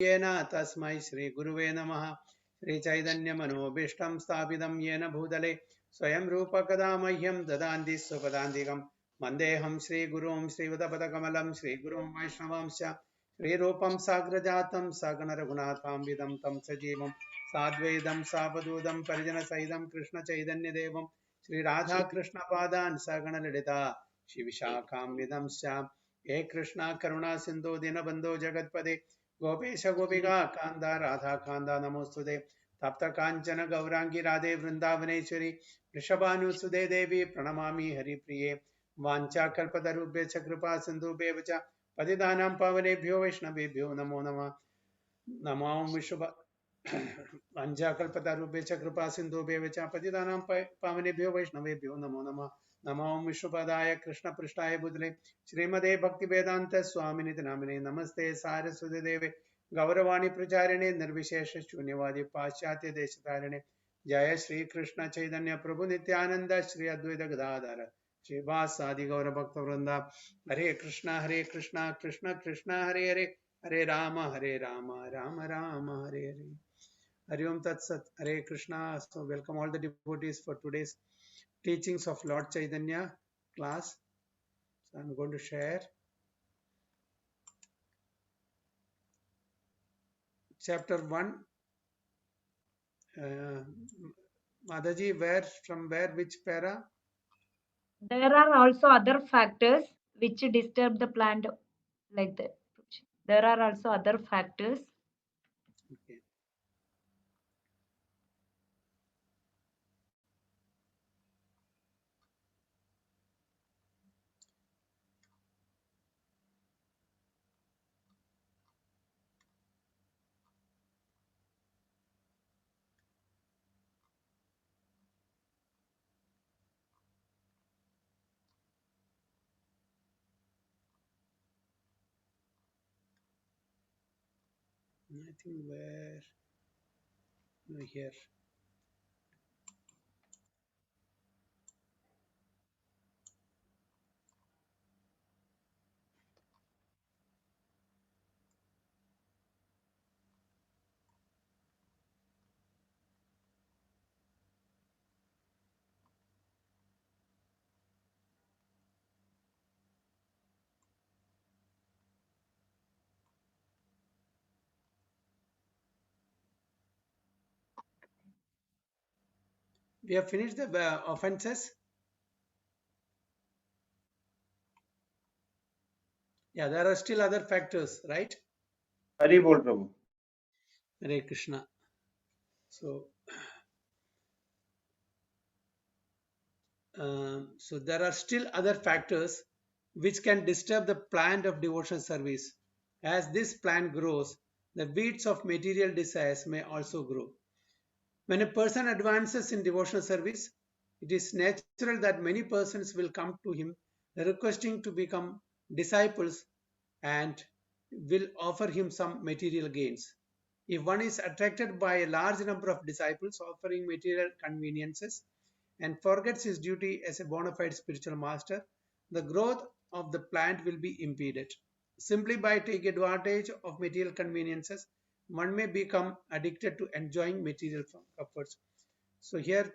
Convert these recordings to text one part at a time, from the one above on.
येन तस्मै श्री गुरुवे नमः। श्री चैतन्य मनोभीष्टं स्थापितं येन भूतले स्वयं रूप कदा मह्यं ददान्ति स्वपदान्तिकं वन्देऽहं श्रीगुरुं श्रीयुतपदकमलं श्रीगुरुं वैष्णवांश्च श्रीरूपं साग्रजातं सगणरघुनाथान्वितं तं सजीवं साद्वैतं सावधूतं परिजनसहितं कृष्णचैतन्यदेवं श्रीराधाकृष्णपादान् सगणललिता श्रीविशाखान्वितंश्च हे कृष्णा करुणा सिन्धो दीनबन्धो जगत्पते गोपेश गोपिका कांदा राधा कांदा नमोस्तुते तप्त कांचन गौरांगी राधे वृंदावनेश्वरी वृषभानुसुते देवी प्रणमामि हरिप्रिये वाञ्छाकल्पतरुभ्यश्च कृपा सिन्धुभ्येव च पतितानां पावनेभ्यो वैष्णवेभ्यो नमो नमः। नमो विष्णु वाञ्छाकल्पतरुभ्यश्च कृपा सिन्धुभ्येव च पतितानां पावनेभ्यो वैष्णवेभ्यो नमो नमः। नमो विष्णुपदाय कृष्णपृष्ठाय बुधले श्रीमदे भक्तिवेदांत स्वामिनिति नामिने नमस्ते सारस्वती देवे गौरवाणी प्रचारिणे निर्विशेष शून्यवादी पाश्चात्य देशतारिणे जय श्री कृष्ण चैतन्य प्रभु नित्यानंद श्री अद्वैत गदाधर श्रीवासादि गौर भक्त वृंदा हरे कृष्णा कृष्ण कृष्ण हरे हरे हरे राम राम राम हरे हरे हरि ओम तत्सत हरे Krishna. So welcome all the devotees for today's teachings of Lord Chaitanya class. So I'm going to share chapter 1. Madaji, which para? There are also other factors which disturb the plant like that. There are also other factors. Okay. I think where no, here. We have finished the offenses. Yeah, there are still other factors, right? Hari बोल प्रभु। Hare Krishna. So, so there are still other factors which can disturb the plant of devotional service. As this plant grows, the weeds of material desires may also grow. When a person advances in devotional service, it is natural that many persons will come to him requesting to become disciples and will offer him some material gains. If one is attracted by a large number of disciples offering material conveniences and forgets his duty as a bona fide spiritual master, the growth of the plant will be impeded. Simply by taking advantage of material conveniences, one may become addicted to enjoying material comforts. So here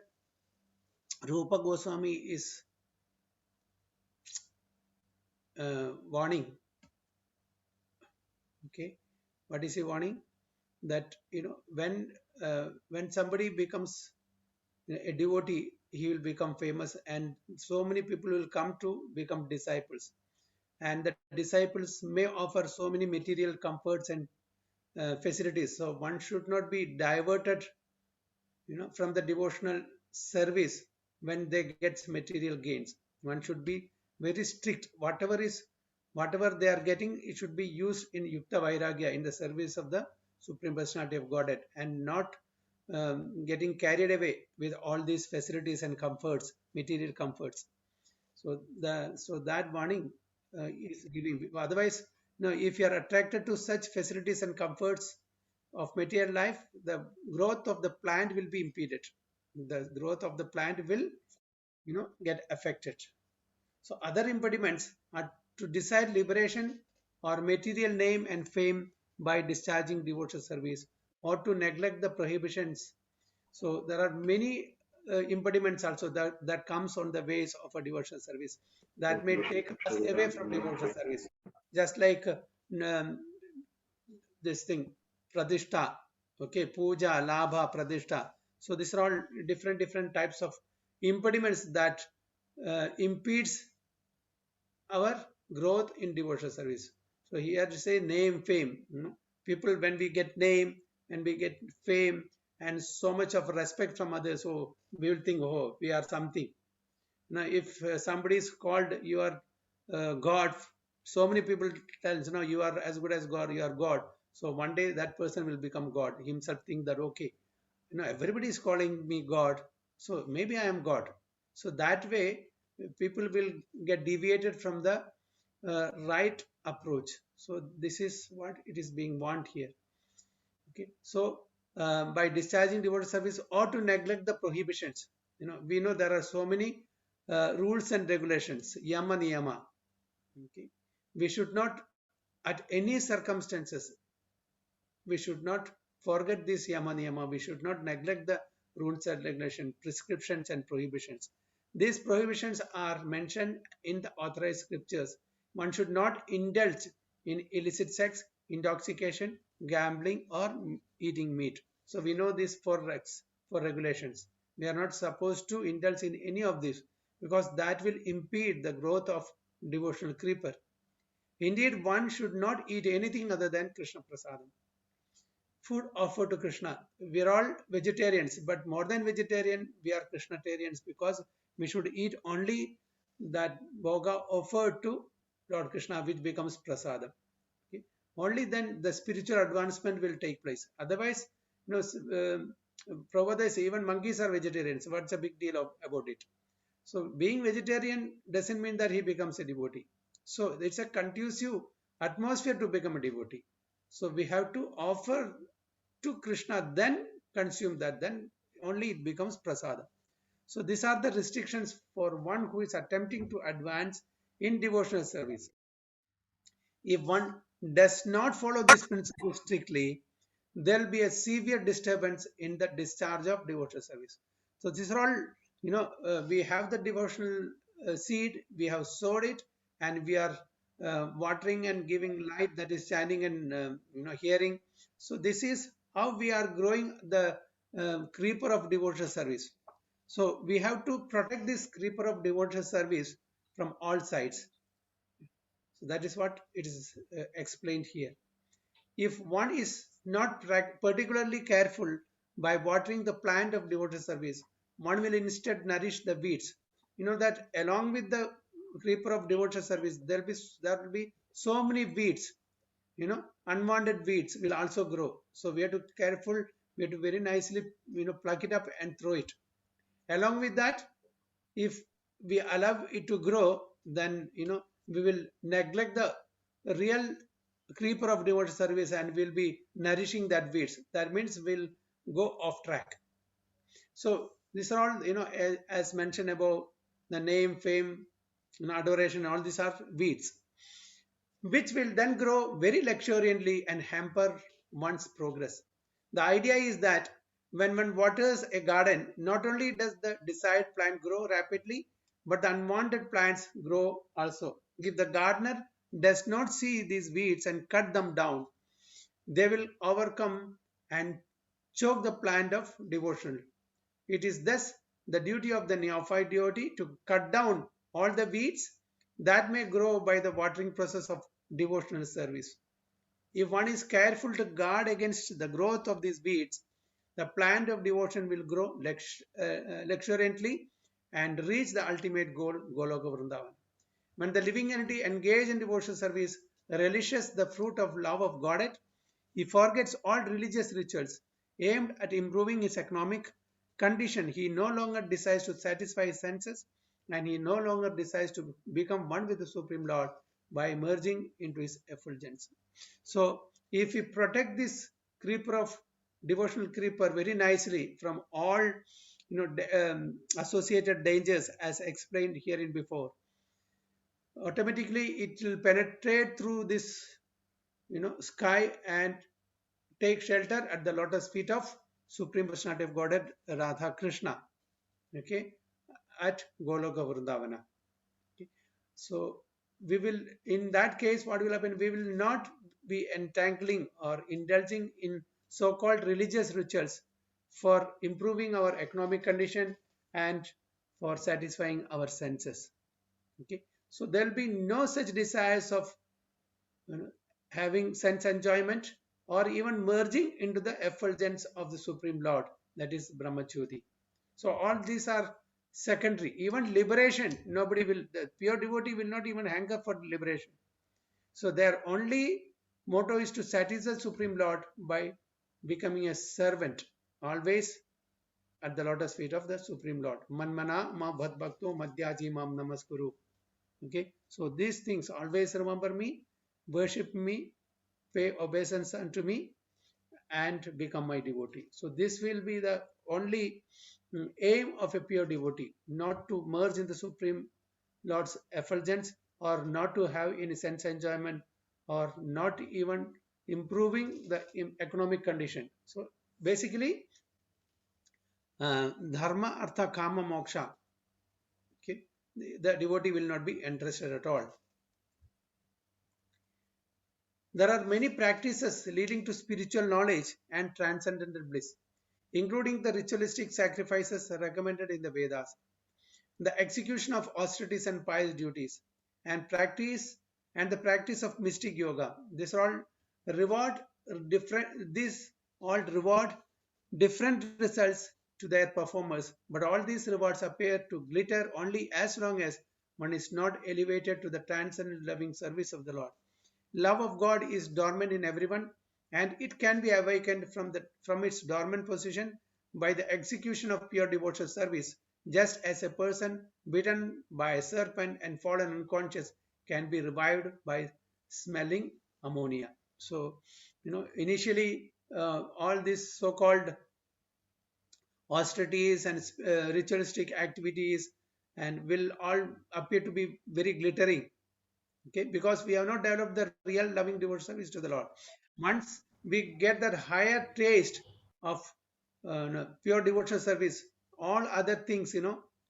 Rupa Goswami is warning. Okay, what is he warning? That when somebody becomes a devotee, he will become famous, and so many people will come to become disciples, and the disciples may offer so many material comforts and facilities. So one should not be diverted from the devotional service when they get material gains. One should be very strict. Whatever they are getting, it should be used in yukta vairagya, in the service of the supreme personality of Godhead, and not getting carried away with all these facilities and comforts, material comforts. So that warning is giving. Otherwise, if you are attracted to such facilities and comforts of material life, the growth of the plant will be impeded. The growth of the plant will, get affected. So other impediments are to desire liberation or material name and fame by discharging devotional service or to neglect the prohibitions. So there are many impediments also that comes on the ways of a devotional service that may take us away from devotional service. Just like um, this thing, pradishta, okay, puja, labha, pradishta. So these are all different types of impediments that impedes our growth in devotional service. So here to say name, fame, people, when we get name and we get fame and so much of respect from others, so we will think, oh, we are something. Now if somebody is called you are God, so many people tells, you are as good as God, you are God. So one day that person will become God himself, think that, okay, everybody is calling me God, so maybe I am God. So that way people will get deviated from the right approach. So this is what it is being want here. Okay, so by discharging devoted service or to neglect the prohibitions, we know there are so many rules and regulations, yama niyama. Okay, we should not at any circumstances, we should not forget this yama niyama. We should not neglect the rules and regulation, prescriptions and prohibitions. These prohibitions are mentioned in the authorized scriptures. One should not indulge in illicit sex, intoxication, gambling, or eating meat. So we know these four regulations. We are not supposed to indulge in any of these because that will impede the growth of devotional creeper. Indeed, one should not eat anything other than Krishna Prasadam, food offered to Krishna. We are all vegetarians, but more than vegetarian, we are Krishnatarians because we should eat only that bhoga offered to Lord Krishna, which becomes prasadam. Okay? Only then the spiritual advancement will take place. Otherwise, Prabhupada says even monkeys are vegetarians. What's the big deal about it? So being vegetarian doesn't mean that he becomes a devotee. So it's a conducive atmosphere to become a devotee. So we have to offer to Krishna, then consume that, then only it becomes prasada. So these are the restrictions for one who is attempting to advance in devotional service. If one does not follow this principle strictly, there will be a severe disturbance in the discharge of devotional service. So these are all, we have the devotional seed, we have sowed it, and we are watering and giving light that is shining and hearing. So this is how we are growing the creeper of devotional service. So we have to protect this creeper of devotional service from all sides. So that is what it is explained here. If one is not particularly careful by watering the plant of devoted service, one will instead nourish the weeds. You know that along with the creeper of devoted service, there will be so many weeds. Unwanted weeds will also grow. So we have to careful. We have to very nicely, pluck it up and throw it. Along with that, if we allow it to grow, then we will neglect the real creeper of devoted service and will be nourishing that weeds. That means we'll go off track. So these are all, as mentioned above, the name, fame, adoration, all these are weeds, which will then grow very luxuriantly and hamper one's progress. The idea is that when one waters a garden, not only does the desired plant grow rapidly, but the unwanted plants grow also. If the gardener does not see these weeds and cut them down, they will overcome and choke the plant of devotion. It is thus the duty of the neophyte devotee to cut down all the weeds that may grow by the watering process of devotional service. If one is careful to guard against the growth of these weeds, the plant of devotion will grow luxuriantly and reach the ultimate goal, Goloka Vrindavan. When the living entity engaged in devotional service relishes the fruit of love of Godhead, he forgets all religious rituals aimed at improving his economic condition. He no longer desires to satisfy his senses, and he no longer desires to become one with the Supreme Lord by merging into his effulgence. So, if we protect this creeper of devotional creeper very nicely from all associated dangers as explained herein before, automatically it will penetrate through this sky and take shelter at the lotus feet of Supreme Personality of Godhead Radha Krishna, okay, at Goloka Vrindavana. Okay. So we will, in that case, what will happen? We will not be entangling or indulging in so-called religious rituals for improving our economic condition and for satisfying our senses. Okay. So there will be no such desires of having sense enjoyment or even merging into the effulgence of the Supreme Lord, that is Brahmajyoti. So all these are secondary. Even liberation, nobody will, the pure devotee will not even hanker for liberation. So their only motto is to satisfy the Supreme Lord by becoming a servant, always at the lotus feet of the Supreme Lord. Manmana ma bhat bhakto madhyaji mam namaskuru. Okay, so these things, always remember me, worship me, pay obeisance unto me, and become my devotee. So this will be the only aim of a pure devotee, not to merge in the Supreme Lord's effulgence, or not to have any sense enjoyment, or not even improving the economic condition. So basically, dharma, artha, kama, moksha. Okay, the devotee will not be interested at all. There are many practices leading to spiritual knowledge and transcendental bliss, including the ritualistic sacrifices recommended in the Vedas, the execution of austerities and pious duties, and the practice of mystic yoga. These all reward different results to their performers, but all these rewards appear to glitter only as long as one is not elevated to the transcendent loving service of the Lord. Love of God is dormant in everyone, and it can be awakened from its dormant position by the execution of pure devotional service, just as a person bitten by a serpent and fallen unconscious can be revived by smelling ammonia. So, initially, all these so-called austerities and ritualistic activities and will all appear to be very glittering, okay, because we have not developed the real loving devotional service to the Lord. Once we get that higher taste of pure devotional service, all other things,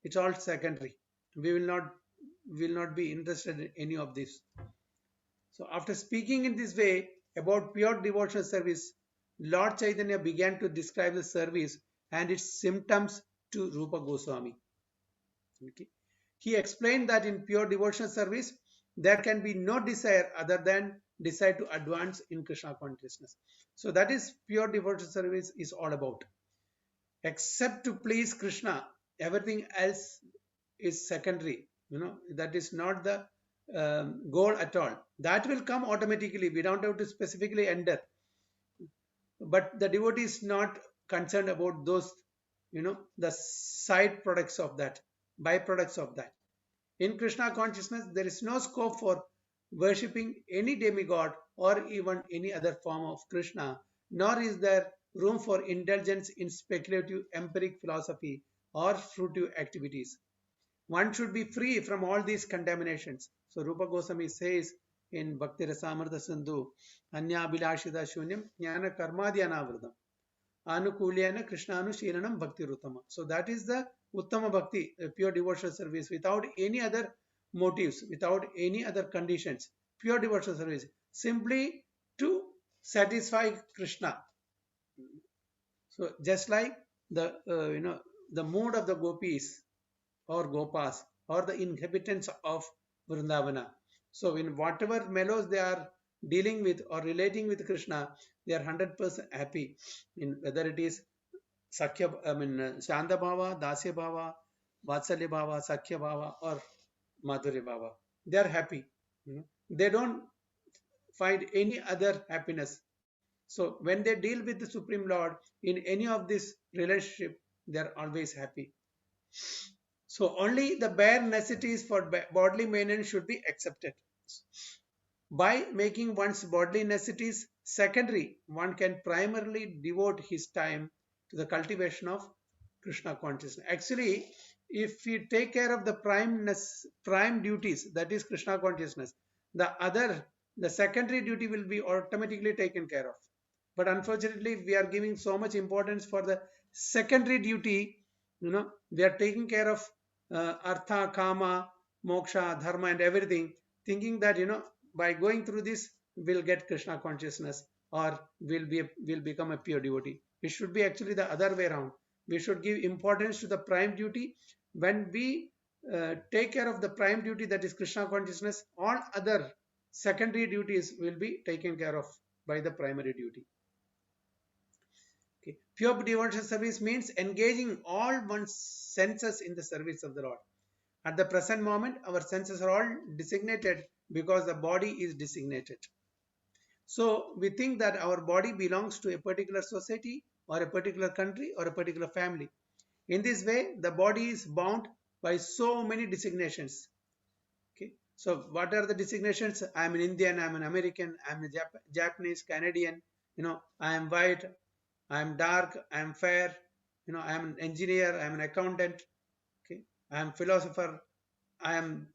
it's all secondary. We will not be interested in any of this. So after speaking in this way about pure devotional service, Lord Chaitanya began to describe the service and its symptoms to Rupa Goswami. Okay. He explained that in pure devotional service, there can be no desire other than desire to advance in Krishna consciousness. So that is pure devotional service is all about. Except to please Krishna, everything else is secondary. That is not the goal at all. That will come automatically. We don't have to specifically enter. But the devotee is not concerned about those, the side products of that, byproducts of that. In Krishna consciousness, there is no scope for worshipping any demigod or even any other form of Krishna, nor is there room for indulgence in speculative empiric philosophy or fruitive activities. One should be free from all these contaminations. So Rupa Goswami says in Bhakti Rasamrita Sindhu, Anya Abhilashida Shunyam Jnana Karmadhyanavridam Anukulyana Krishnanu Shilanam Bhakti Ruttama. So that is the Uttama Bhakti, pure devotional service without any other motives, without any other conditions. Pure devotional service, simply to satisfy Krishna. So just like the the mood of the gopis or gopas or the inhabitants of Vrindavana. So in whatever mellows they are dealing with or relating with Krishna, they are 100% happy. In whether it is Sakhya, Shanda Bhava, Dasya Bhava, Vatsalya Bhava, Sakhya Bhava, or Madhurya Bhava. They are happy. They don't find any other happiness. So when they deal with the Supreme Lord in any of this relationship, they are always happy. So only the bare necessities for bodily maintenance should be accepted. By making one's bodily necessities secondary, one can primarily devote his time to the cultivation of Krishna consciousness. Actually, if we take care of the prime duties, that is Krishna consciousness, the other the secondary duty will be automatically taken care of. But unfortunately, we are giving so much importance for the secondary duty. We are taking care of artha, kama, moksha, dharma, and everything, thinking that by going through this, we'll get Krishna consciousness, or will become a pure devotee. It should be actually the other way around. We should give importance to the prime duty. When we take care of the prime duty, that is Krishna consciousness, all other secondary duties will be taken care of by the primary duty. Okay. Pure devotional service means engaging all one's senses in the service of the Lord. At the present moment, our senses are all designated because the body is designated. So we think that our body belongs to a particular society or a particular country or a particular family. In this way, the body is bound by so many designations. Okay. So what are the designations? I am an Indian, I am an American, I am a Japanese, Canadian, I am white, I am dark, I am fair, I am an engineer, I am an accountant, okay, I am philosopher, I am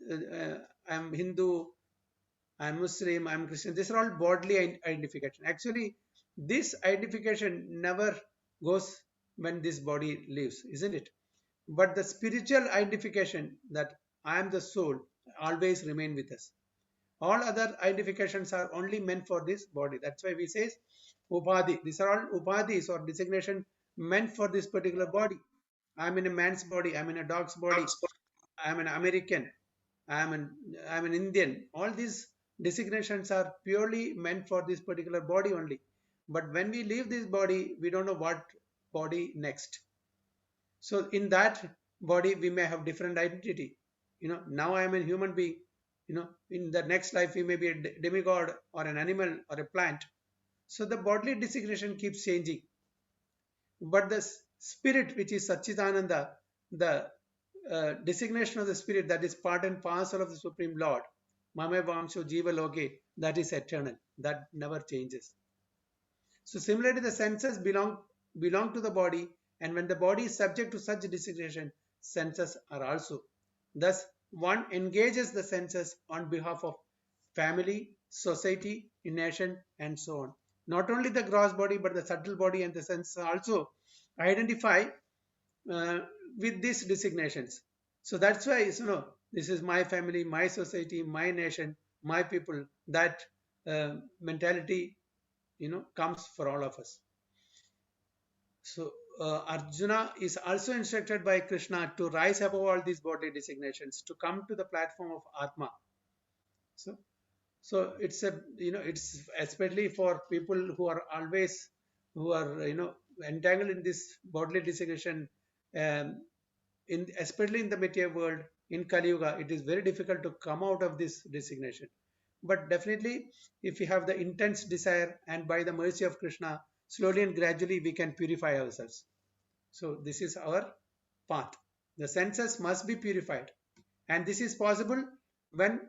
Hindu, I am Muslim, I am Christian. These are all bodily identification. Actually, this identification never goes when this body leaves, isn't it? But the spiritual identification, that I am the soul, always remain with us. All other identifications are only meant for this body. That's why we say upadhi. These are all upadhis or designation meant for this particular body. I'm in a man's body. I'm in a dog's body. I'm an American. I'm an Indian. All these designations are purely meant for this particular body only. But when we leave this body, we don't know what body next. So in that body, we may have different identity. Now I am a human being. In the next life, we may be a demigod or an animal or a plant. So the bodily designation keeps changing. But the spirit, which is Satchidananda, the designation of the spirit, that is part and parcel of the Supreme Lord, Mame Vamsho Jiva Loke, that is eternal. That never changes. So similarly, the senses belong to the body, and when the body is subject to such designation, senses are also. Thus, one engages the senses on behalf of family, society, nation, and so on. Not only the gross body, but the subtle body and the senses also identify with these designations. So that's why, this is my family, my society, my nation, my people. That mentality, comes for all of us. So Arjuna is also instructed by Krishna to rise above all these bodily designations, to come to the platform of Atma. So it's it's especially for people who are entangled in this bodily designation, especially in the material world, in Kali Yuga, it is very difficult to come out of this designation. But definitely, if we have the intense desire, and by the mercy of Krishna, slowly and gradually we can purify ourselves. So this is our path. The senses must be purified, and this is possible when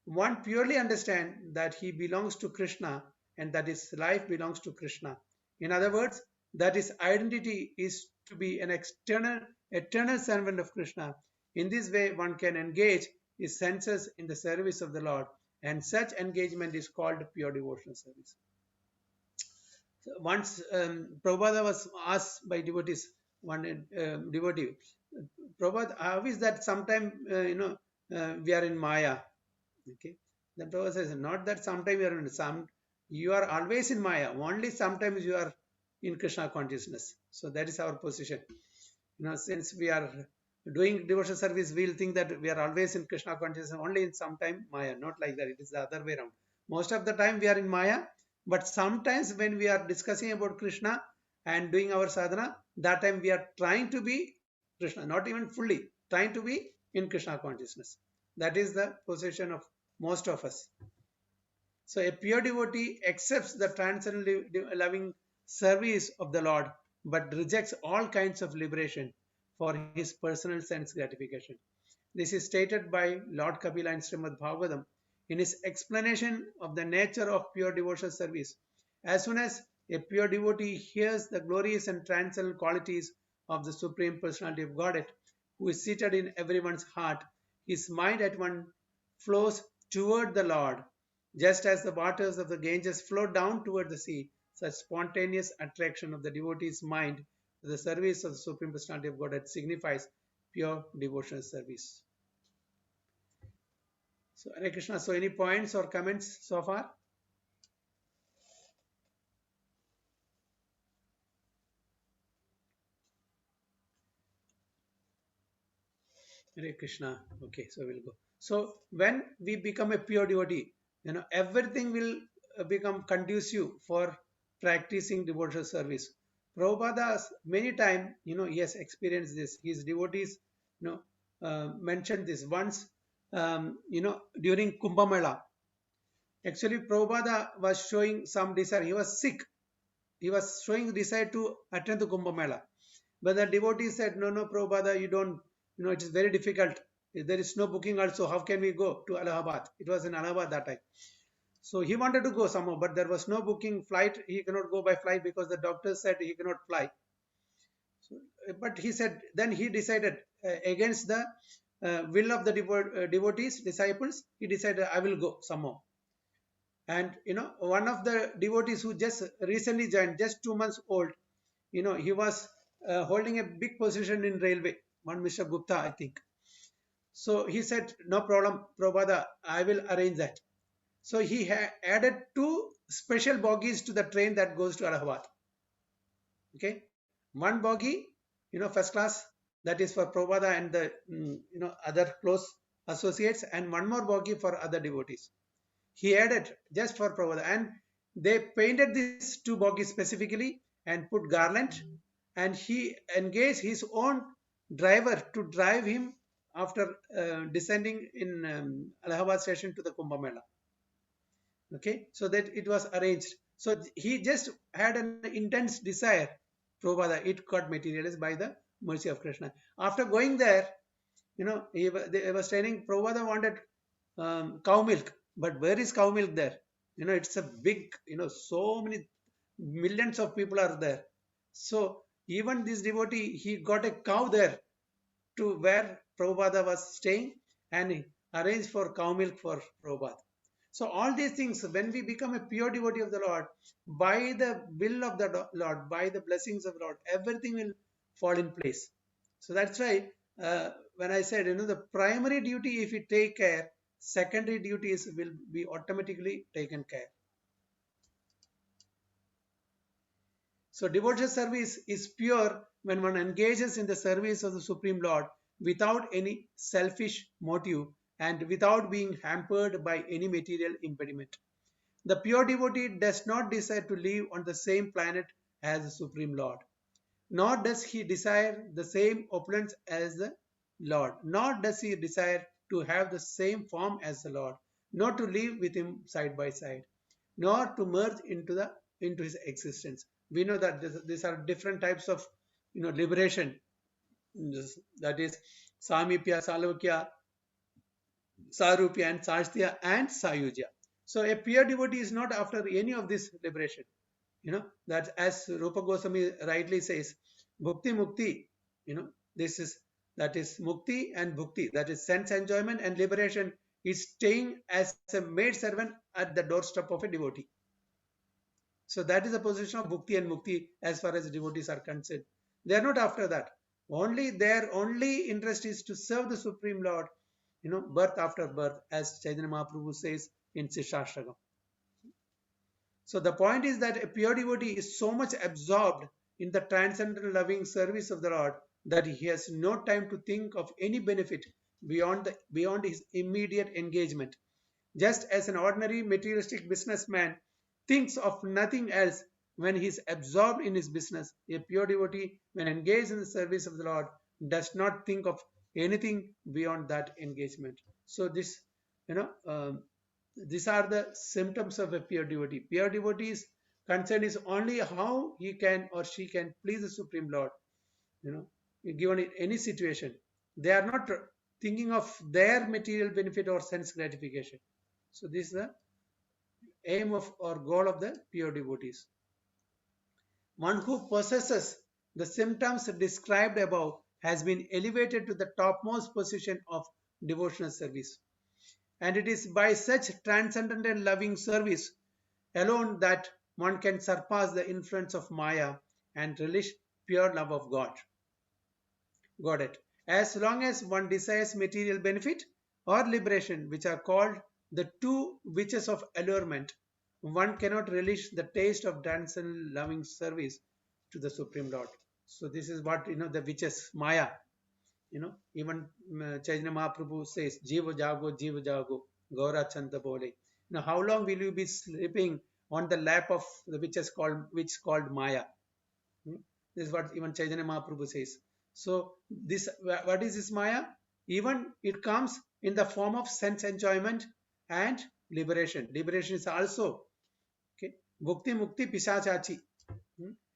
one purely understands that he belongs to Krishna and that his life belongs to Krishna. In other words, that his identity is to be an eternal servant of Krishna. In this way, one can engage his senses in the service of the Lord, and such engagement is called pure devotional service. So once Prabhupada was asked by devotees, one devotee, Prabhupada, how is that sometime we are in Maya? Okay, then Prabhupada says, not that sometime you are always in Maya. Only sometimes you are in Krishna consciousness. So that is our position. Since we are doing devotional service, we'll think that we are always in Krishna consciousness, only in sometime Maya. Not like that. It is the other way around. Most of the time we are in Maya, but sometimes when we are discussing about Krishna and doing our sadhana, that time we are trying to be Krishna, not even fully, trying to be in Krishna consciousness. That is the position of most of us. So a pure devotee accepts the transcendental loving service of the Lord, but rejects all kinds of liberation for his personal sense gratification. This is stated by Lord Kapila in Srimad Bhagavatam in his explanation of the nature of pure devotional service. As soon as a pure devotee hears the glorious and transcendental qualities of the Supreme Personality of Godhead, who is seated in everyone's heart, his mind at once flows toward the Lord. Just as the waters of the Ganges flow down toward the sea, such spontaneous attraction of the devotee's mind to the service of the Supreme Personality of Godhead signifies pure devotional service. So, Hare Krishna. So, any points or comments so far? Hare Krishna. Okay, so we'll go. So, when we become a pure devotee, everything will become conducive for practicing devotional service. Prabhupada many times, he has experienced this. His devotees, mentioned this once, during Kumbh Mela. Actually, Prabhupada was showing some desire. He was sick. He was showing desire to attend the Kumbh Mela. But the devotee said, no, no, Prabhupada, you don't, it is very difficult. There is no booking also. How can we go to Allahabad? It was in Allahabad that time. So he wanted to go somehow, but there was no booking flight. He cannot go by flight because the doctor said he cannot fly. So, but he said, then he decided against the will of the devotees, disciples, he decided, I will go somehow. And, one of the devotees who just recently joined, just 2 months old, he was holding a big position in railway, one Mr. Gupta, I think. So he said, no problem, Prabhupada, I will arrange that. So he added 2 special bogies to the train that goes to Allahabad. Okay. One bogie, first class, that is for Prabhupada and the, other close associates, and one more bogie for other devotees. He added just for Prabhupada, and they painted these 2 bogies specifically and put garland, and he engaged his own driver to drive him after descending in Allahabad station to the Kumbh Mela. Okay, so that it was arranged. So he just had an intense desire, Prabhupada. It got materialized by the mercy of Krishna. After going there, they was telling Prabhupada wanted cow milk, but where is cow milk there? It's a big, so many millions of people are there. So even this devotee, he got a cow there to where Prabhupada was staying, and he arranged for cow milk for Prabhupada. So all these things, when we become a pure devotee of the Lord, by the will of the Lord, by the blessings of the Lord, everything will fall in place. So that's why when I said, the primary duty, if we take care, secondary duties will be automatically taken care. So devotional service is pure when one engages in the service of the Supreme Lord without any selfish motive and without being hampered by any material impediment. The pure devotee does not desire to live on the same planet as the Supreme Lord, nor does he desire the same opulence as the Lord, nor does he desire to have the same form as the Lord, nor to live with him side by side, nor to merge into his existence. We know that these are different types of liberation. That is Samipya, Salokya, Sarupya, and Sastya, and Sayujya. So a pure devotee is not after any of this liberation. That as Rupa Goswami rightly says, Bhukti Mukti, that is Mukti and Bhukti, that is sense enjoyment and liberation, is staying as a maid servant at the doorstep of a devotee. So that is the position of Bhukti and Mukti as far as devotees are concerned. They are not after that. Their only interest is to serve the Supreme Lord, birth after birth, as Chaitanya Mahaprabhu says in Shishashtagam. So the point is that a pure devotee is so much absorbed in the transcendental loving service of the Lord that he has no time to think of any benefit beyond his immediate engagement. Just as an ordinary materialistic businessman thinks of nothing else when he is absorbed in his business, a pure devotee, when engaged in the service of the Lord, does not think of anything beyond that engagement. So this, these are the symptoms of a pure devotee. Pure devotee's concern is only how he can or she can please the Supreme Lord, given in any situation. They are not thinking of their material benefit or sense gratification. So this is the aim of or goal of the pure devotees. One who possesses the symptoms described above has been elevated to the topmost position of devotional service. And it is by such transcendent and loving service alone that one can surpass the influence of Maya and relish pure love of God. Got it. As long as one desires material benefit or liberation, which are called the two witches of allurement, one cannot relish the taste of transcendent loving service to the Supreme Lord. So this is what the witches, Maya. Even Chaitanya Mahaprabhu says, Jiva Jago, Gaura Chanta Bole. Now, how long will you be sleeping on the lap of the witch called Maya? This is what even Chaitanya Mahaprabhu says. So this, what is this Maya? Even it comes in the form of sense enjoyment and liberation. Liberation is also Bhukti Mukti Pisachachi.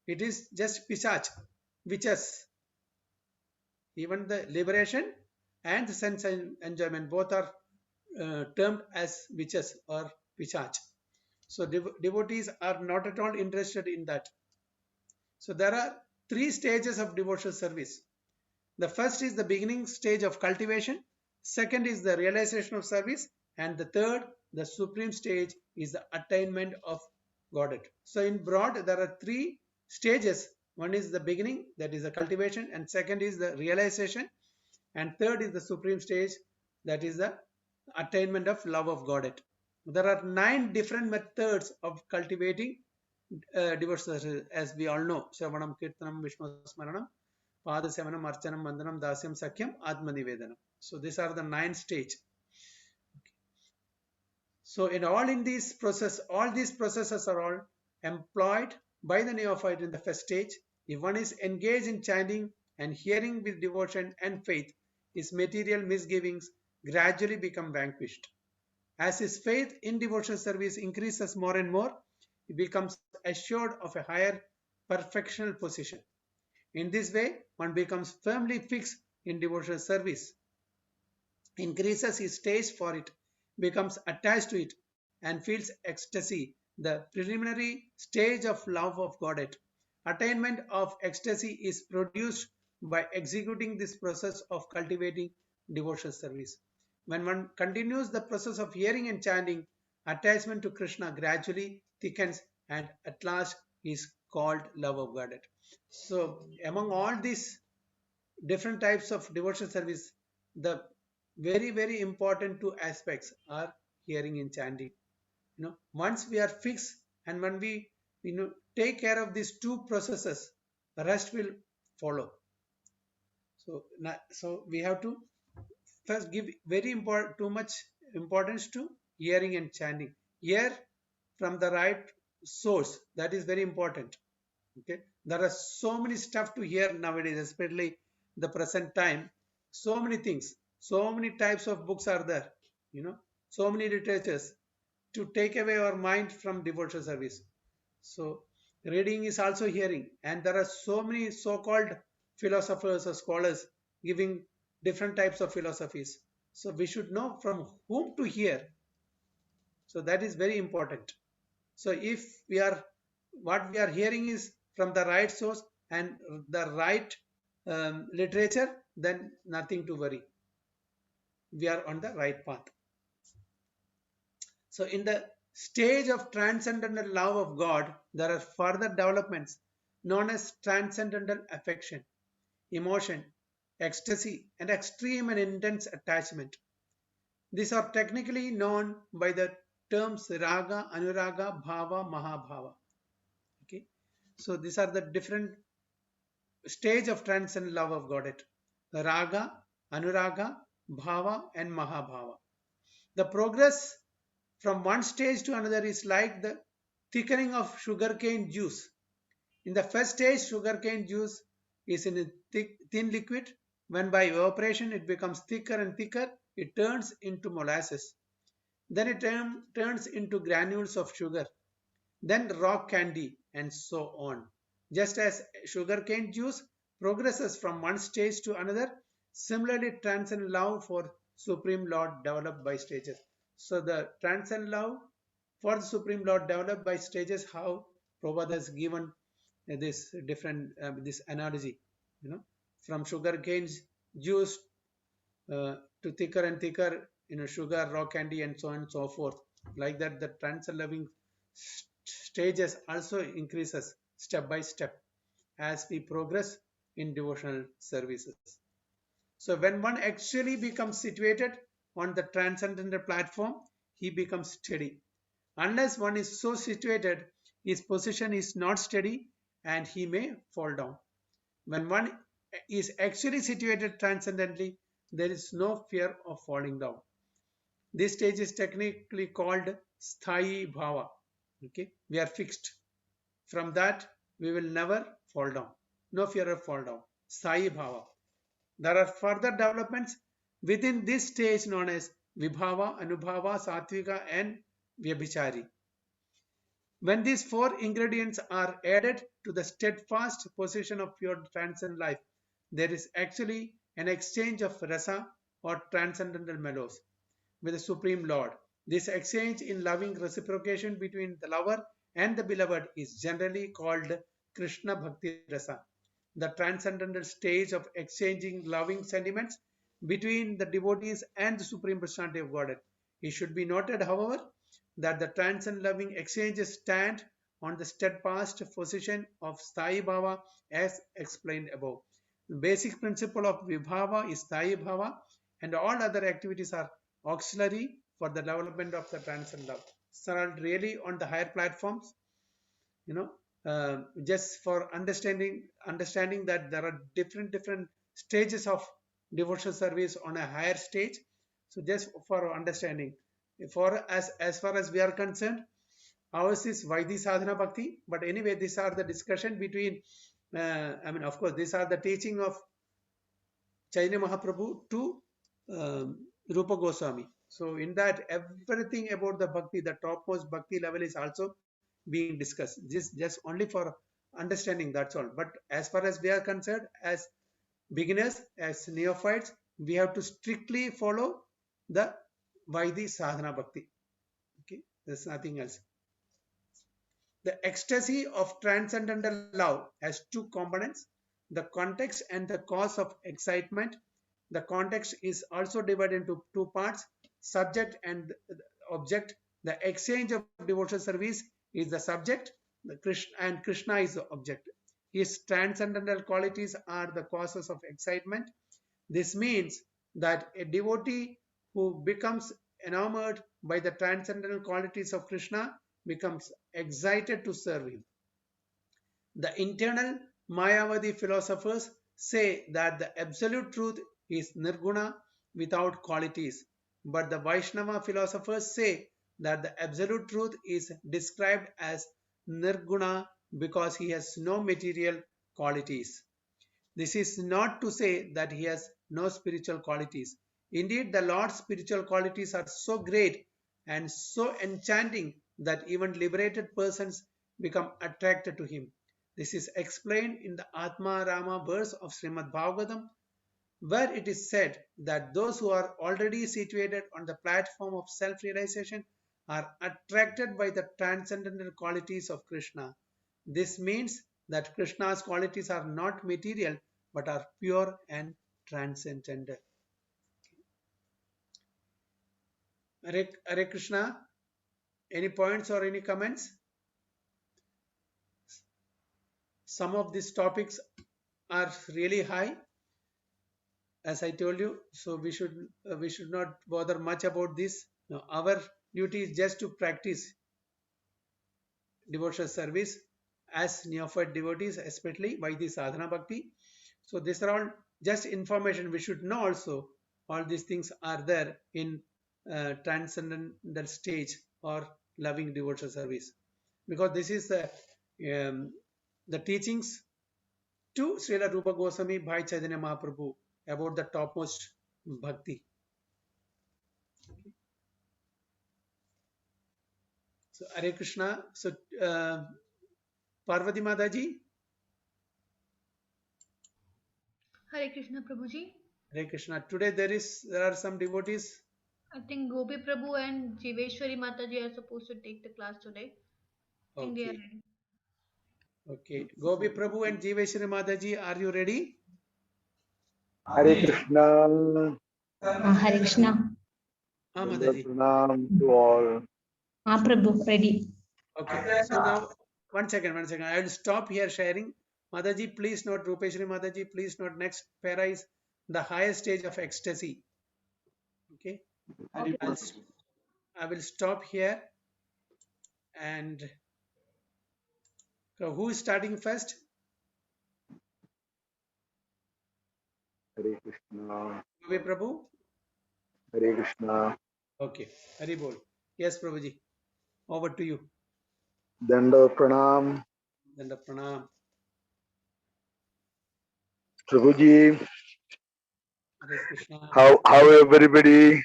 It is just Pisach, witches. Even the liberation and the sense enjoyment both are termed as witches or Pisach. So devotees are not at all interested in that. So there are three stages of devotional service. The first is the beginning stage of cultivation. Second is the realization of service. And the third, the supreme stage, is the attainment of Godhead. So in broad, there are three stages. One is the beginning, that is the cultivation. And second is the realization. And third is the supreme stage, that is the attainment of love of Godhead. There are 9 different methods of cultivating devotional, as we all know. Shravanam, Kirtanam, Vishnu Smaranam, Pada Sevanam, Archanam, Vandanam, Dasyam, Sakyam, Atma Nivedanam. So these are the 9 stages. So in these process, all these processes are all employed by the neophyte in the first stage. If one is engaged in chanting and hearing with devotion and faith, his material misgivings gradually become vanquished. As his faith in devotional service increases more and more, he becomes assured of a higher perfectional position. In this way, one becomes firmly fixed in devotional service, increases his taste for it, becomes attached to it, and feels ecstasy, the preliminary stage of love of Godhead. Attainment of ecstasy is produced by executing this process of cultivating devotional service. When one continues the process of hearing and chanting, attachment to Krishna gradually thickens and at last is called love of Godhead. So among all these different types of devotional service, the very, very important 2 aspects are hearing and chanting. Once we are fixed and when we take care of these 2 processes, the rest will follow. So we have to first give too much importance to hearing and chanting. Hear from the right source. That is very important. Okay, there are so many stuff to hear nowadays, especially the present time. So many things, so many types of books are there. So many literatures to take away our mind from devotional service. So reading is also hearing, and there are so many so-called philosophers or scholars giving different types of philosophies. So we should know from whom to hear. So that is very important. So if what we are hearing is from the right source and the right literature, then nothing to worry. We are on the right path. So in the stage of transcendental love of God, there are further developments known as transcendental affection, emotion, ecstasy, and extreme and intense attachment. These are technically known by the terms raga, anuraga, bhava, mahabhava. Okay, so these are the different stage of transcendent love of Godhead: raga, anuraga, bhava, and mahabhava. The progress from one stage to another is like the thickening of sugarcane juice. In the first stage, sugarcane juice is in a thin liquid. When by evaporation it becomes thicker and thicker, it turns into molasses. Then it turns into granules of sugar. Then rock candy, and so on. Just as sugarcane juice progresses from one stage to another, similarly transcendent love for Supreme Lord developed by stages. So the transcendent love for the Supreme Lord developed by stages, how Prabhupada has given this different this analogy, from sugarcane juice to thicker and thicker sugar, raw candy, and so on and so forth. Like that, the transcend loving stages also increases step by step as we progress in devotional services. So when one actually becomes situated on the transcendental platform, he becomes steady. Unless one is so situated, his position is not steady and he may fall down. When one is actually situated transcendently, there is no fear of falling down. This stage is technically called Sthayi Bhava. Okay, we are fixed. From that, we will never fall down. No fear of fall down. Sthayi Bhava. There are further developments within this stage known as Vibhava, Anubhava, Satvika, and Vyabhichari. When these four ingredients are added to the steadfast position of pure transcendent life, there is actually an exchange of rasa or transcendental mellows with the Supreme Lord. This exchange in loving reciprocation between the lover and the beloved is generally called Krishna Bhakti Rasa, the transcendental stage of exchanging loving sentiments between the devotees and the Supreme Personality of Godhead. It should be noted, however, that the transcendent loving exchanges stand on the steadfast position of Sthayi Bhava as explained above. The basic principle of Vibhava is Sthayi Bhava, and all other activities are auxiliary for the development of the transcendent love. So are really on the higher platforms, just for understanding that there are different stages of devotional service on a higher stage. So just for understanding, for as far as we are concerned, ours is Vaidhi Sadhana Bhakti. But anyway, these are the discussion between, of course, these are the teaching of Chaitanya Mahaprabhu to Rupa Goswami. So in that, everything about the bhakti, the topmost bhakti level is also being discussed. This just only for understanding, that's all. But as far as we are concerned, as beginners, as neophytes, we have to strictly follow the Vaidhi Sadhana Bhakti. Okay, there's nothing else. The ecstasy of transcendental love has two components: the context and the cause of excitement. The context is also divided into two parts: subject and object. The exchange of devotional service is the subject, and Krishna is the object. His transcendental qualities are the causes of excitement. This means that a devotee who becomes enamored by the transcendental qualities of Krishna becomes excited to serve him. The internal Mayavadi philosophers say that the absolute truth is nirguna, without qualities, but the Vaishnava philosophers say that the absolute truth is described as nirguna because he has no material qualities. This is not to say that he has no spiritual qualities. Indeed, the Lord's spiritual qualities are so great and so enchanting that even liberated persons become attracted to him. This is explained in the Atma Rama verse of Srimad Bhagavatam, where it is said that those who are already situated on the platform of self-realization are attracted by the transcendental qualities of Krishna. This means that Krishna's qualities are not material but are pure and transcendental. Hare Krishna, any points or any comments? Some of these topics are really high, as I told you, so we should not bother much about this. Now, our duty is just to practice devotional service as neophyte devotees, especially by the sadhana bhakti. So these are all just information. We should know also all these things are there in transcendental stage or loving devotional service, because this is the teachings to Srila Rupa Goswami by Chaitanya Mahaprabhu about the topmost bhakti. So Hare Krishna. So Parvati Mataji. Hare Krishna Prabhuji. Hare Krishna. Today there are some devotees. I think Gopi Prabhu and Jiveshwari Mataji are supposed to take the class today. I think they are ready. Okay. Gopi Prabhu and Jiveshwari Mataji, are you ready? Hare Krishna. Hare Krishna. Mataji. Pranam to all. Prabhu, ready. Okay. So now, one second. I will stop here sharing. Mataji, please note, Rupeshri Mataji, please note, next para is the highest stage of ecstasy. Okay. Okay. I will stop here. And who is starting first? Hare Krishna. Gopi Prabhu? Hare Krishna. Okay. Hari Bol. Yes, Prabhuji. Over to you. Danda Pranam. Danda Pranam. Prabhuji, Hare Krishna. how everybody?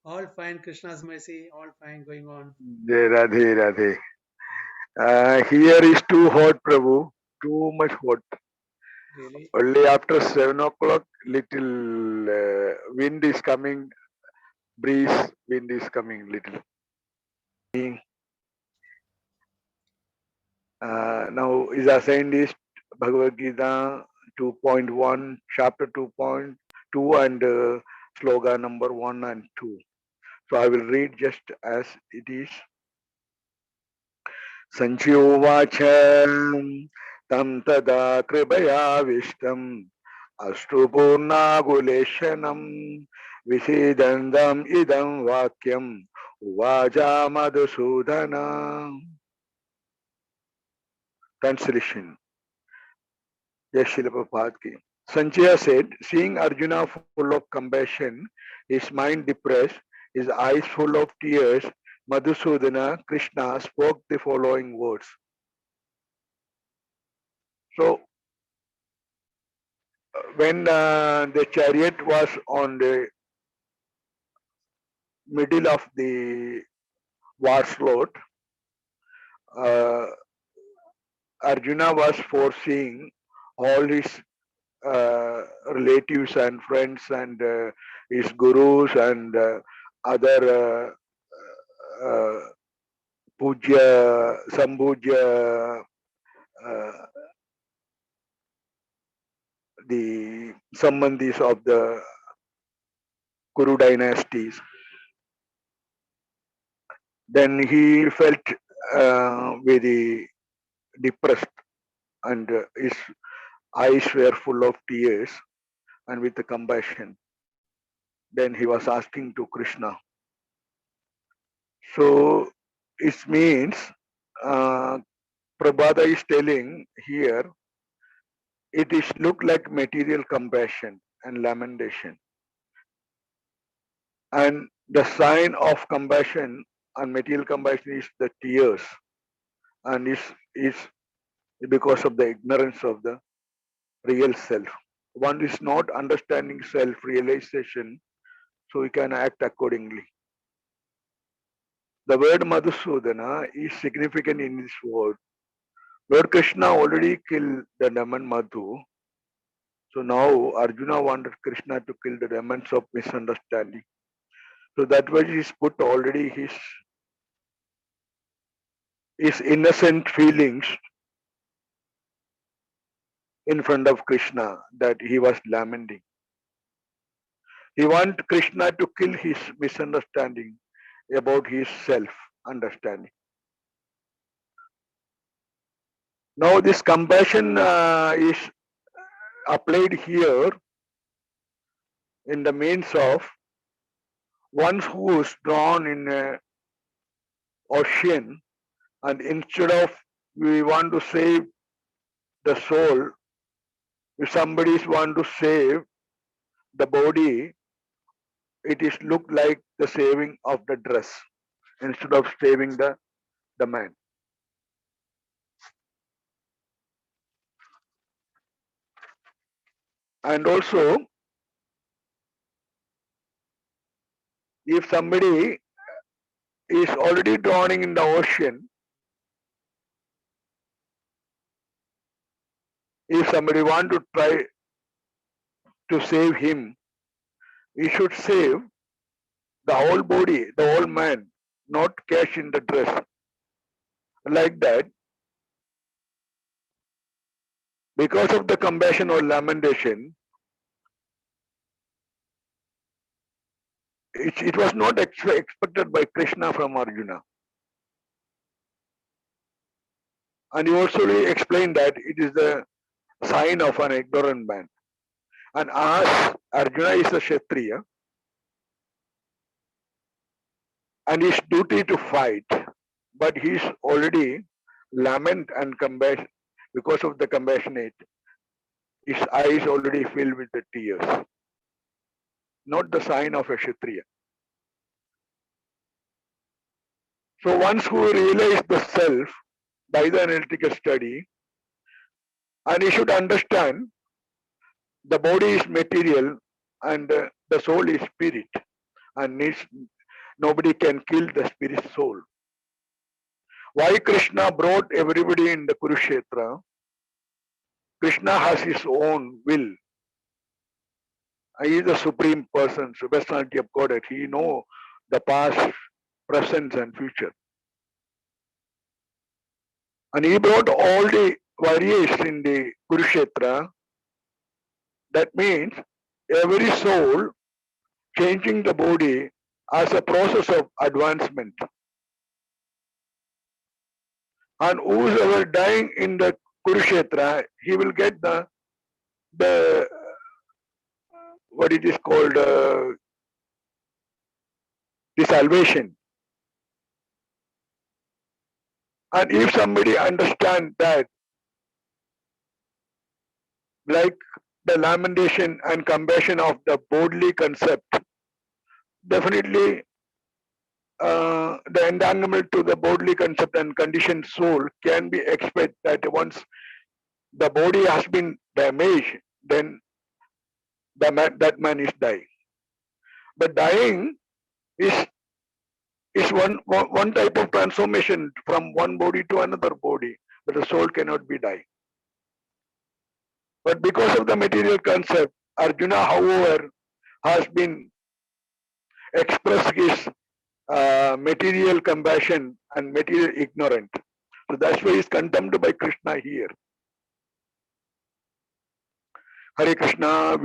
All fine. Krishna's mercy. All fine going on. Radhe Radhe. Here is too hot, Prabhu. Too much hot. Really? Only after 7 o'clock, little wind is coming. Breeze, wind is coming little. Now is assigned is Bhagavad Gita 2.1, chapter 2.2 and sloga number 1 and 2. So I will read just as it is. Sanchyovacha tam tada kribaya vishtam ashtupurnaguleshanam visidandam idam vakyam uvaja madhusudana. Translation. Yes, Srila Prabhupada ki. Sanjaya said, seeing Arjuna full of compassion, his mind depressed, his eyes full of tears, Madhusudana, Krishna spoke the following words. So, when the chariot was on the middle of the war slot, uh, Arjuna was foreseeing all his relatives and friends and his gurus and other puja, sambhuja, uh, the sambandhis of the Kuru dynasties. Then he felt very depressed and his eyes were full of tears and with the compassion. Then he was asking to Krishna. So it means Prabhada is telling here it is look like material compassion and lamentation. And the sign of compassion and material compassion is the tears and is because of the ignorance of the real self. One is not understanding self-realization, so we can act accordingly. The word Madhusudana is significant in this word. Lord Krishna already killed the demon Madhu. So now Arjuna wanted Krishna to kill the demons of misunderstanding. So that was he's put already his innocent feelings in front of Krishna that he was lamenting. He wanted Krishna to kill his misunderstanding about his self-understanding. Now this compassion is applied here in the means of one who is drawn in an ocean and instead of we want to save the soul, if somebody is want to save the body, it is look like the saving of the dress instead of saving the man. And also, if somebody is already drowning in the ocean, if somebody want to try to save him, he should save the whole body, the whole man, not catch in the dress. Like that, because of the compassion or lamentation, it was not expected by Krishna from Arjuna. And he also explained that it is the sign of an ignorant man. And as Arjuna is a Kshatriya, and his duty to fight, but he is already lament and compassion because of the compassionate. His eyes already filled with the tears. Not the sign of a Kshatriya. So once who realize the self by the analytical study, and he should understand the body is material and the soul is spirit, and nobody can kill the spirit soul. Why Krishna brought everybody in the Kurukshetra? Krishna has his own will. He is the supreme person, personality of Godhead. He knows the past, present, and future. And he brought all the warriors in the Kurukshetra. That means every soul changing the body as a process of advancement. And whosoever dying in the Kurukshetra, he will get the what it is called the salvation. And if somebody understand that, like the lamentation and compassion of the bodily concept, definitely the entanglement to the bodily concept and conditioned soul can be expected that once the body has been damaged, then that man is dying. But dying is one type of transformation from one body to another body, but the soul cannot be dying. But because of the material concept, Arjuna, however, has been expressed his material compassion and material ignorance. So that's why he's condemned by Krishna here. Hare Krishna,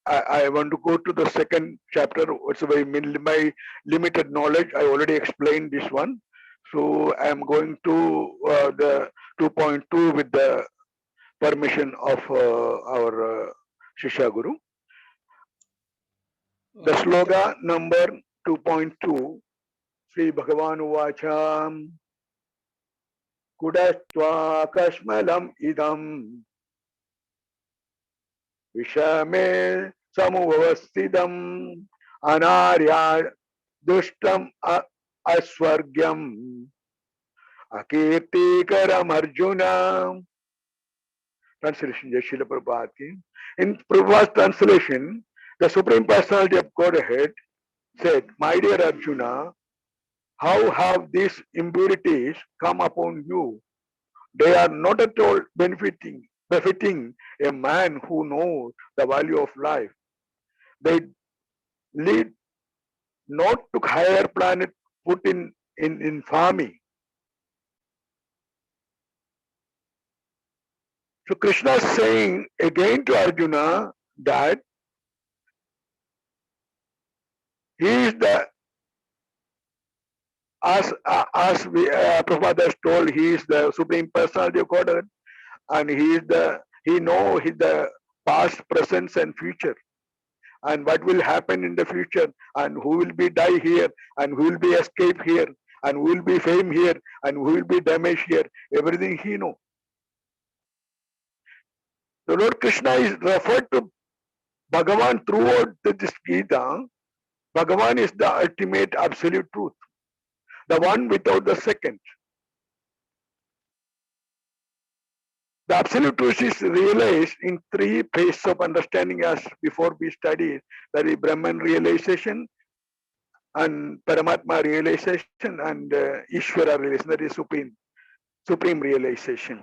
I want to go to the second chapter. It's a very my limited knowledge. I already explained this one. So I am going to the 2.2 with the permission of our Shishya Guru. The sloga number 2.2, Sri Bhagavan Uvacham Kudatva Kashmalam Idam Vishame Samuvavastidam Anarya Dushtam Aswargyam Akirtikaram Arjuna. Translation, Jai Srila Prabhupada ki. In Prabhupada's translation, the Supreme Personality of Godhead said, my dear Arjuna, how have these impurities come upon you? They are not at all befitting a man who knows the value of life. They lead not to higher planet put in infamy. So Krishna is saying again to Arjuna that he is the, as Prabhupada has told, he is the Supreme Personality of Godhead, and he knows the past, present, and future, and what will happen in the future, and who will be die here, and who will be escape here, and who will be fame here, and who will be damaged here. Everything he knows. The Lord Krishna is referred to Bhagavan throughout this Gita. Bhagavan is the ultimate absolute truth, the one without the second. The absolute truth is realized in three phases of understanding as before we studied, that is Brahman realization and Paramatma realization and Ishvara realization, that is supreme realization.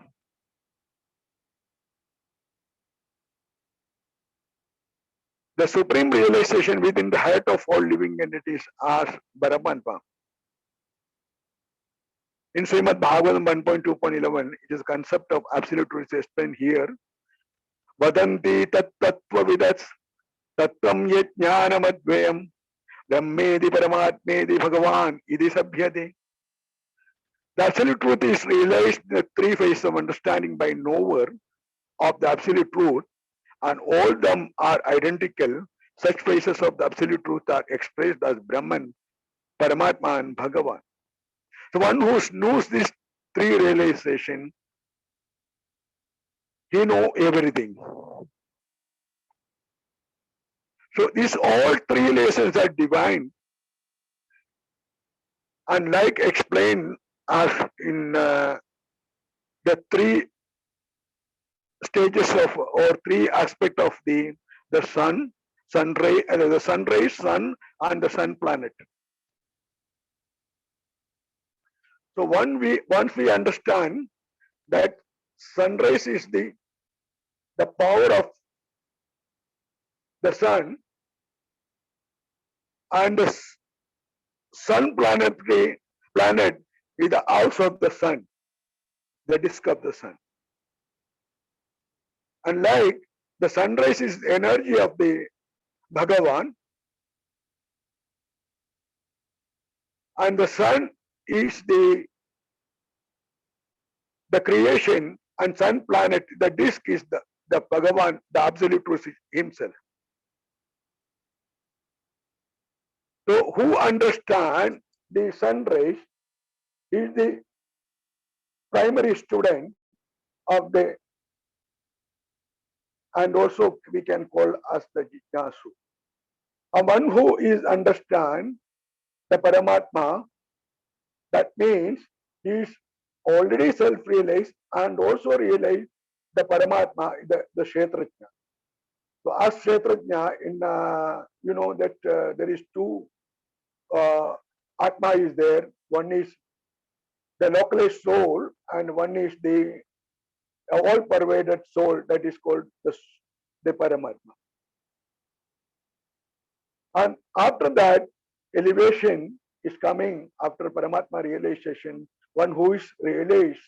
The supreme realization within the heart of all living entities as Paramatma. In Srimad Bhagavatam 1.2.11, it is a concept of absolute truth explained here. Vadanti tat tattva vidats tattam yet jnanam advayam Brahmedi Paramatmedi Bhagavan Idi Sabhyate. The absolute truth is realized in the three phases of understanding by knower of the absolute truth, and all them are identical. Such phases of the absolute truth are expressed as Brahman, Paramatma, and Bhagavan. The one who knows these three realization, he know everything. So these all three realizations are divine, and like explained as in the three stages of or three aspect of the sun, sun ray, the sun rays, sun, and the sun planet. So once we understand that sunrise is the power of the sun, and the sun planet is the house of the sun, the disk of the sun. And like the sunrise is the energy of the Bhagavan, and the sun is the creation, and sun planet, the disk is the Bhagavan, the absolute truth himself. So who understand the sun rays is the primary student of the, and also we can call as the Jignasu. A one who is understand the Paramatma, that means he is already self-realized and also realized the Paramatma, the Kshetrajna. So as Kshetrajna, in you know that there is two Atma is there. One is the localized soul, and one is the all-pervaded soul, that is called the Paramatma. And after that, elevation is coming after Paramatma realization. One who is realized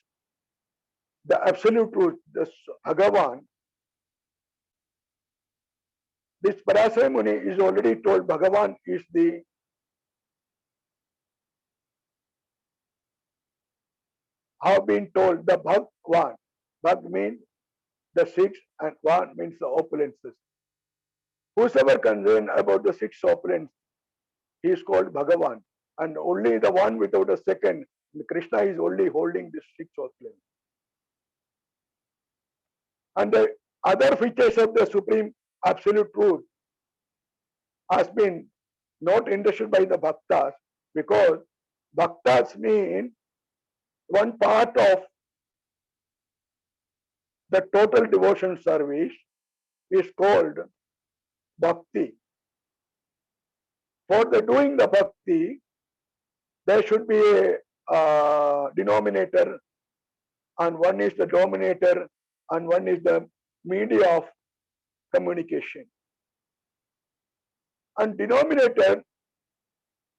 the absolute truth, the Bhagavan. This Parasara Muni is already told Bhagavan is the have been told the Bhagwan. Bhag means the six, and Van means the opulences. Whosoever concerned about the six opulence, he is called Bhagavan. And only the one without a second, Krishna is only holding this six opulence. And the other features of the Supreme Absolute Truth has been not understood by the Bhaktas, because Bhaktas mean one part of the total devotion service is called Bhakti. For the doing the Bhakti, there should be a denominator, and one is the dominator, and one is the media of communication. And denominator,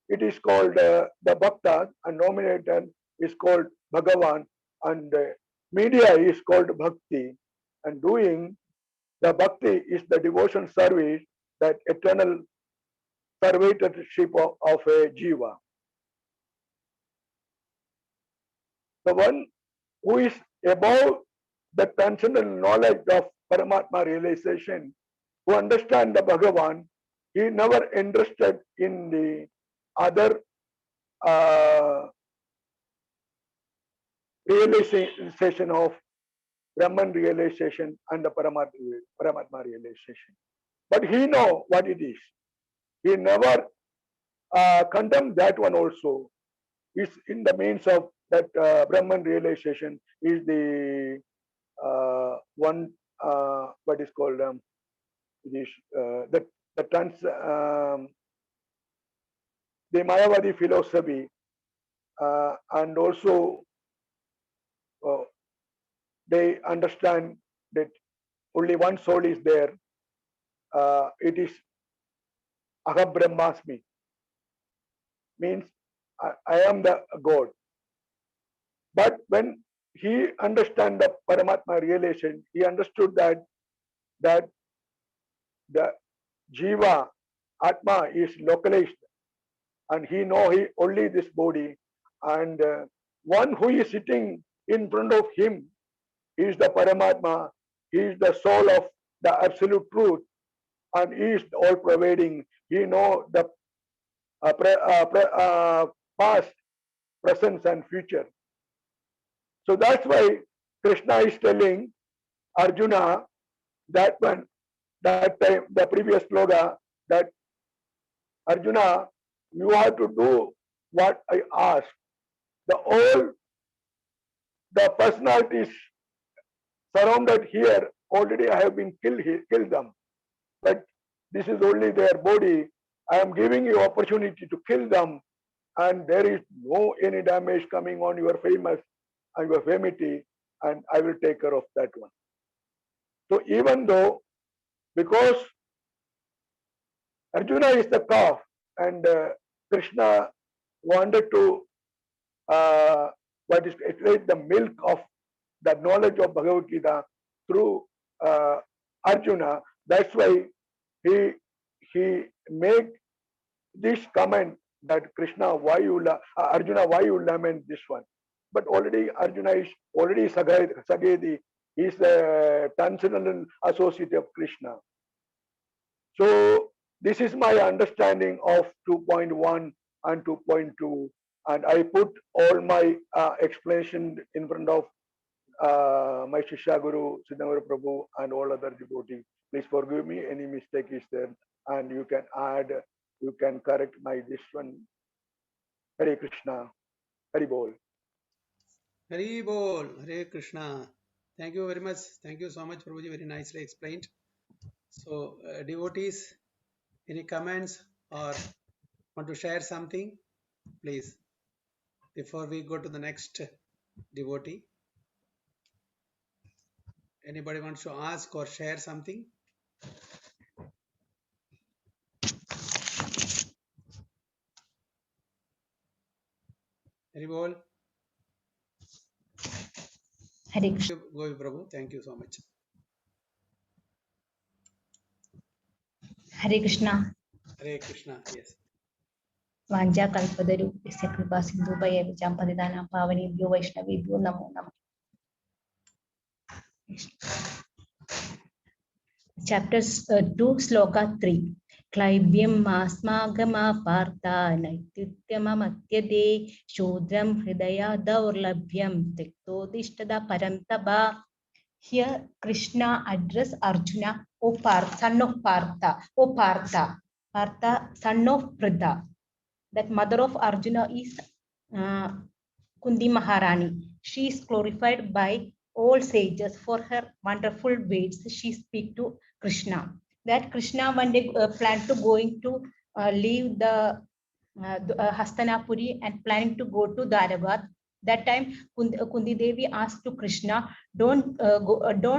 it is called the Bhakta, and nominator is called Bhagavan, and media is called Bhakti. And doing the Bhakti is the devotion service, that eternal servitorship of a Jiva. The one who is above the transcendental knowledge of Paramatma realization, who understand the Bhagavan, he never interested in the other realization of Brahman realization and the Paramatma realization. But he know what it is. He never condemned that one also. Is in the means of that Brahman realization is the one what is called this the Mayavadi philosophy, and also they understand that only one soul is there. It is Aham Brahmasmi, means I am the God. But when he understand the Paramatma realization, he understood that the Jiva, Atma is localized and he know he only this body, and one who is sitting in front of him, he is the Paramatma, he is the soul of the absolute truth, and he is all pervading. He know the past, present, and future. So that's why Krishna is telling Arjuna that when that time, the previous sloga, that Arjuna, you have to do what I ask. All the personalities surrounded here already I have been killed them. But this is only their body. I am giving you opportunity to kill them, and there is no any damage coming on your famous and your famity, and I will take care of that one. So even though, because Arjuna is the calf, and Krishna wanted to extract the milk of the knowledge of Bhagavad Gita through Arjuna. That's why he made this comment that Krishna, why you Arjuna, why you lament this one? But already Arjuna is already Sagedi. He is a transcendental associate of Krishna. So this is my understanding of 2.1 and 2.2, and I put all my explanation in front of my Shishya Guru, Siddha Prabhu, and all other devotees. Please forgive me, any mistake is there, and you can add, you can correct my this one. Hare Krishna, Hari Bol. Hari Bol, Hare Krishna. Thank you very much. Thank you so much, Prabhuji. Very nicely explained. So, devotees, any comments or want to share something? Please, before we go to the next devotee. Anybody wants to ask or share something? Hari Bol. Hare Krishna. Go, Prabhu. Thank you so much. Hare Krishna. Hare Krishna. Yes. Vanja kalpadaru yasya kripa sindhu bhaya vijam padidana pavanebhyo vaishnavebhyo namo namo. Chapter 2, Sloka 3. Klaibyam asmagama partha naityamatyade shodram hridaya daurlabhyam tiktodishtada parantaba. Here Krishna address Arjuna, O Partha, son of Partha, O Partha, Partha, son of Pritha. That mother of Arjuna is Kundi Maharani. She is glorified by all sages for her wonderful words she speaks to Krishna. That Krishna one day planned to going to leave the Hastinapuri and planning to go to Dwaraka. That time Kundi Devi asked to Krishna, don't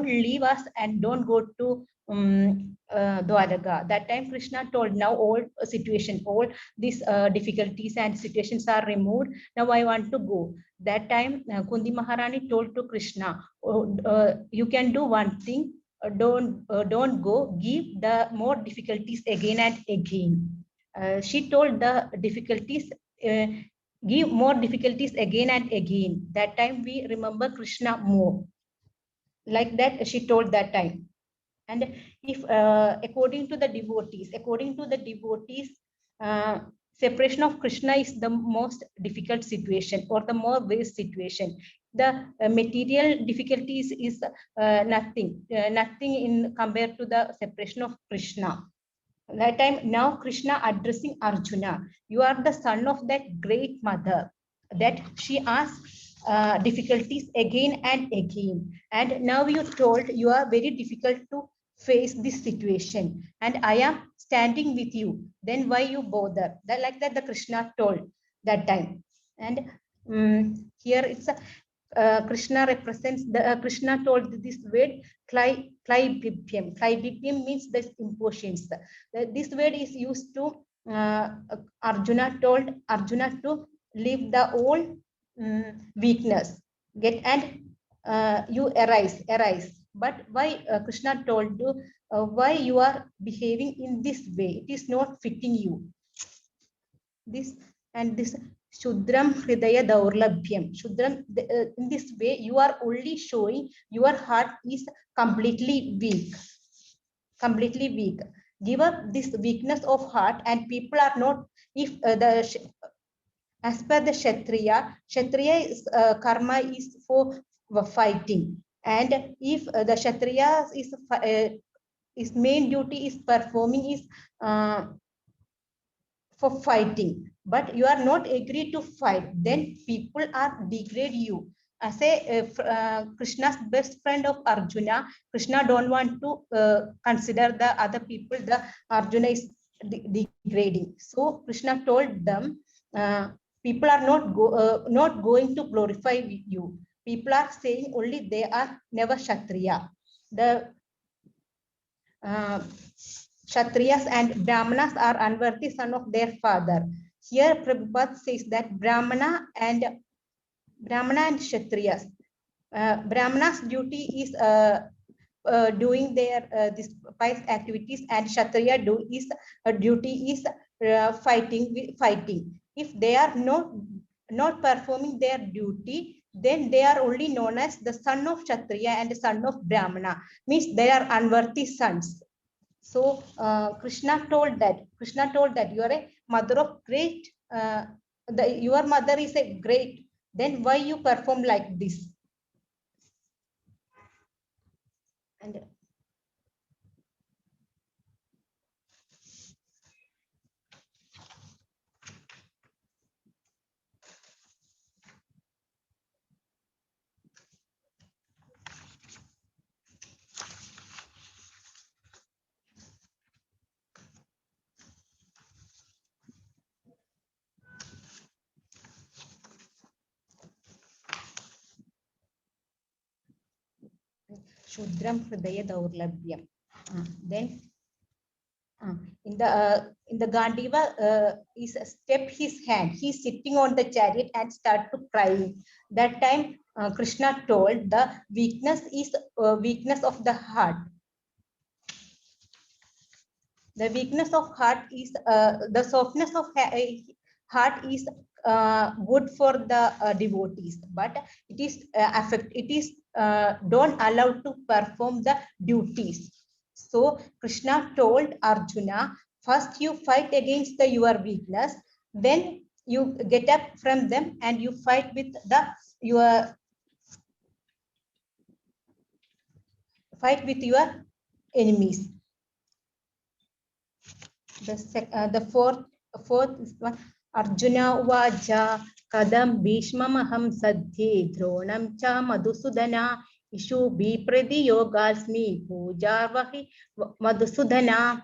leave us and don't go to Dwaraka. That time Krishna told, now all situation, all these difficulties and situations are removed. Now I want to go. That time Kundi Maharani told to Krishna, you can do one thing, don't go, give the more difficulties again and again. She told the difficulties, give more difficulties again and again. That time we remember Krishna more. Like that she told that time. And if according to the devotees, separation of Krishna is the most difficult situation or the more waste situation. The material difficulties is nothing in compared to the separation of Krishna. That time now Krishna addressing Arjuna, you are the son of that great mother, that she asks difficulties again and again, and now you told you are very difficult to face this situation and I am standing with you, then why you bother? That, like that the Krishna told that time. And here it's a Krishna represents the Krishna told this word Klaibibyam. Klaibibyam means the impatience. This word is used to Arjuna told Arjuna to leave the old weakness, get and you arise. But why Krishna told you why you are behaving in this way? It is not fitting you. This and this Shudram Hridaya Daurlabhyam. Shudram, in this way, you are only showing your heart is completely weak. Completely weak. Give up this weakness of heart, and people are not, if as per the Kshatriya is, karma is for fighting. And if the Kshatriya is his main duty is performing is for fighting, but you are not agreed to fight, then people are degrade you. As a Krishna's best friend of Arjuna, Krishna don't want to consider the other people, the Arjuna is degrading. So Krishna told them, people are not going to glorify you. People are saying only they are never Kshatriya. The Kshatriyas and Brahmanas are unworthy son of their father. Here Prabhupada says that Brahmana and Kshatriyas. Brahmana's duty is doing their this pious activities, and Kshatriya duty is fighting. If they are not performing their duty, then they are only known as the son of Kshatriya and the son of Brahmana. Means they are unworthy sons. So Krishna told that you are a mother of great. Your mother is a great. Then why you perform like this? And Shudram Hridaya Daurlabhyam. Then in the Gandiva, he step his hand. He's sitting on the chariot and start to cry. That time Krishna told the weakness is weakness of the heart. The weakness of heart is the softness of heart is good for the devotees, but it is don't allow to perform the duties. So Krishna told Arjuna, first you fight against your weakness, then you get up from them and you fight with your enemies. The fourth is one. Arjuna Uvaja Kadam Bhishmamaham Sadhye Dronam Cha Madhusudana Ishu Bipradi Yogasmi Pujarvahi Madhusudana.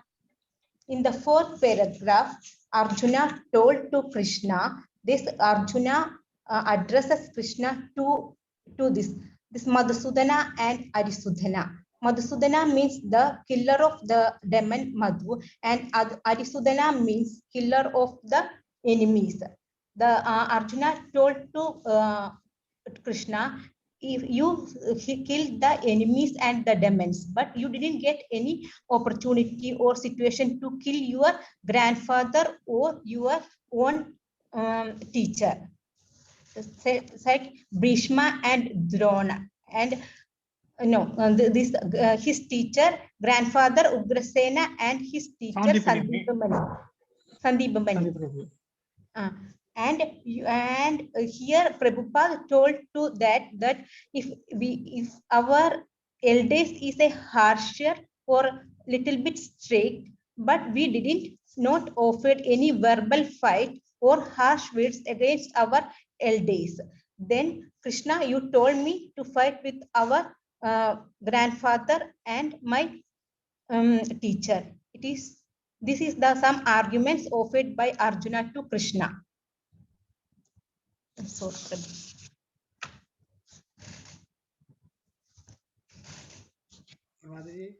In the fourth paragraph, Arjuna told to Krishna, this Arjuna addresses Krishna to this Madhusudana and Arisudhana. Madhusudana means the killer of the demon Madhu, and Arisudhana means killer of the enemies. The Arjuna told to Krishna, if you killed the enemies and the demons, but you didn't get any opportunity or situation to kill your grandfather or your own teacher. Said Bhishma and Drona, and his teacher, grandfather Ugrasena, and his teacher Sandipamani. And here Prabhupada told to that if our elders is a harsher or little bit strict, but we didn't not offered any verbal fight or harsh words against our elders, then Krishna, you told me to fight with our grandfather and my teacher. This is the some arguments offered by Arjuna to Krishna. So, Madhaji,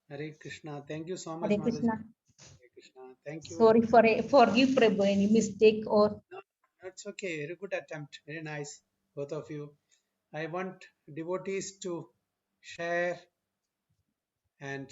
Hare Krishna. Thank you so much, Hare Madhaji. Krishna. Hare Krishna. Thank you. Sorry forgive Prabhu any mistake or. No, that's okay. Very good attempt. Very nice, both of you. I want devotees to share and